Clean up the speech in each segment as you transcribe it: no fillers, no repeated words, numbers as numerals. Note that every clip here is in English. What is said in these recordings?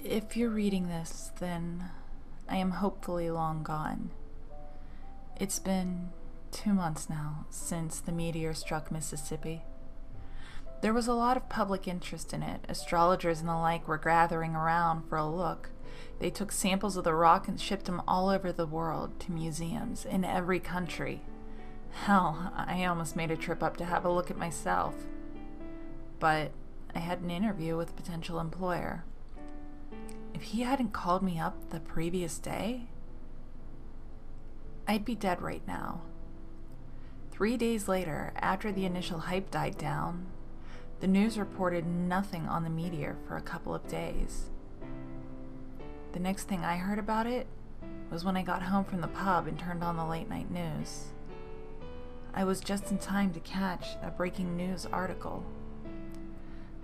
If you're reading this, then I am hopefully long gone. It's been 2 months now since the meteor struck Mississippi. There was a lot of public interest in it. Astrologers and the like were gathering around for a look. They took samples of the rock and shipped them all over the world to museums in every country. Hell, I almost made a trip up to have a look at myself. But I had an interview with a potential employer. If he hadn't called me up the previous day, I'd be dead right now. 3 days later, after the initial hype died down, the news reported nothing on the meteor for a couple of days. The next thing I heard about it was when I got home from the pub and turned on the late night news. I was just in time to catch a breaking news article.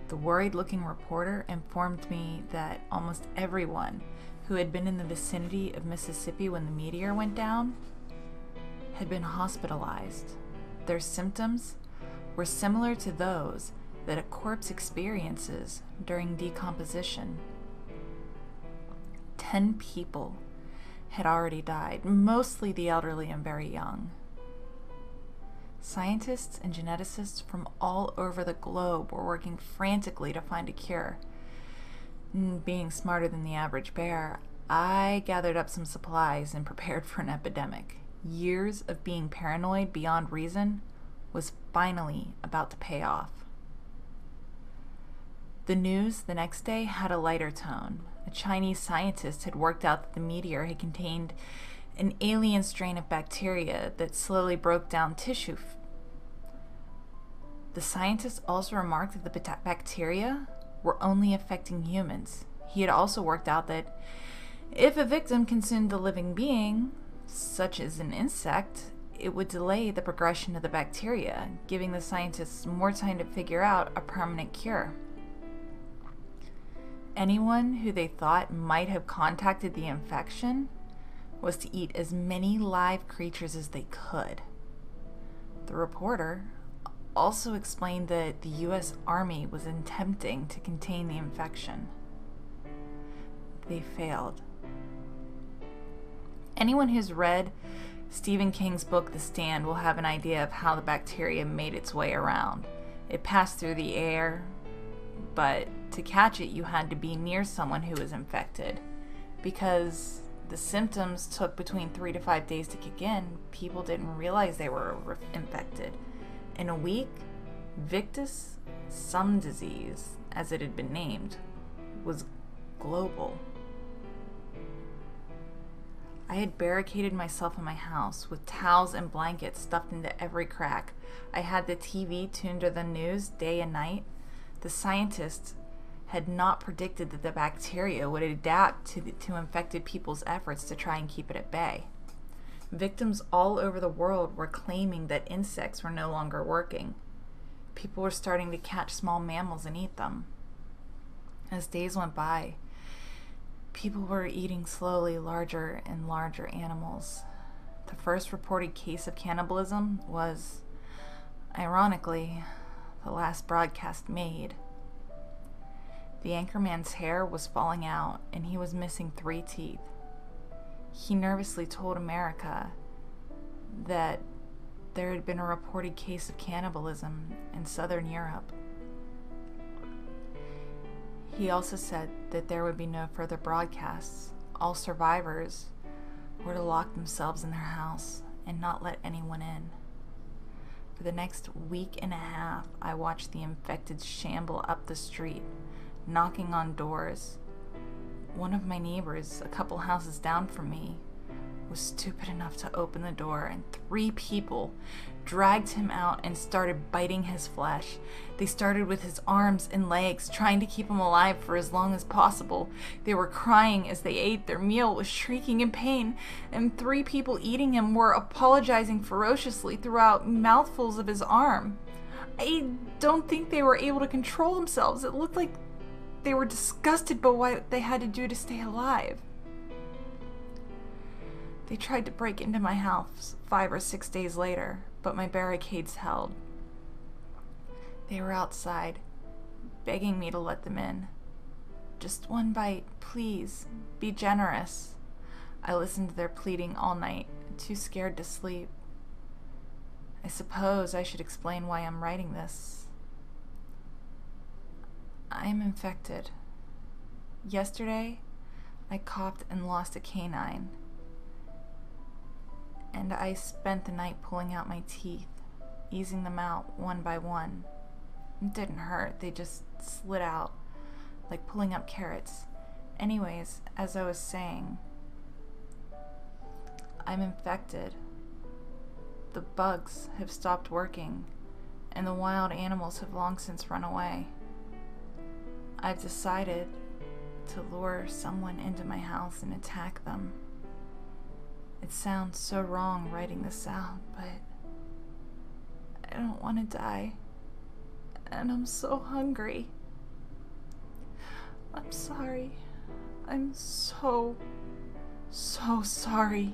The worried-looking reporter informed me that almost everyone who had been in the vicinity of Mississippi when the meteor went down had been hospitalized. Their symptoms were similar to those that a corpse experiences during decomposition. 10 people had already died, mostly the elderly and very young. Scientists and geneticists from all over the globe were working frantically to find a cure. Being smarter than the average bear, I gathered up some supplies and prepared for an epidemic. Years of being paranoid beyond reason was finally about to pay off. The news the next day had a lighter tone. A Chinese scientist had worked out that the meteor had contained an alien strain of bacteria that slowly broke down tissue. The scientist also remarked that the bacteria were only affecting humans. He had also worked out that if a victim consumed a living being, such as an insect, it would delay the progression of the bacteria, giving the scientists more time to figure out a permanent cure. Anyone who they thought might have contacted the infection was to eat as many live creatures as they could. The reporter also explained that the U.S. Army was attempting to contain the infection. They failed. Anyone who's read Stephen King's book, The Stand, will have an idea of how the bacteria made its way around. It passed through the air, but to catch it, you had to be near someone who was infected. Because the symptoms took between 3 to 5 days to kick in, people didn't realize they were infected. In a week, Victus Sum disease, as it had been named, was global. I had barricaded myself in my house with towels and blankets stuffed into every crack. I had the TV tuned to the news day and night. The scientists had not predicted that the bacteria would adapt to infected people's efforts to try and keep it at bay. Victims all over the world were claiming that insects were no longer working. People were starting to catch small mammals and eat them. As days went by, people were eating slowly larger and larger animals. The first reported case of cannibalism was, ironically, the last broadcast made. The anchorman's hair was falling out and he was missing 3 teeth. He nervously told America that there had been a reported case of cannibalism in southern Europe. He also said that there would be no further broadcasts. All survivors were to lock themselves in their house and not let anyone in. For the next week and a half, I watched the infected shamble up the street, knocking on doors. One of my neighbors, a couple houses down from me, was stupid enough to open the door, and 3 people dragged him out and started biting his flesh. They started with his arms and legs, trying to keep him alive for as long as possible. They were crying as they ate. Their meal was shrieking in pain, and 3 people eating him were apologizing ferociously throughout mouthfuls of his arm. I don't think they were able to control themselves. It looked like they were disgusted by what they had to do to stay alive. They tried to break into my house 5 or 6 days later, but my barricades held. They were outside, begging me to let them in. Just one bite, please. Be generous. I listened to their pleading all night, too scared to sleep. I suppose I should explain why I'm writing this. I am infected. Yesterday, I coughed and lost a canine, and I spent the night pulling out my teeth, easing them out one by one. It didn't hurt, they just slid out, like pulling up carrots. Anyways, as I was saying, I'm infected. The bugs have stopped working, and the wild animals have long since run away. I've decided to lure someone into my house and attack them. It sounds so wrong writing this out, but I don't want to die, and I'm so hungry. I'm sorry. I'm so sorry.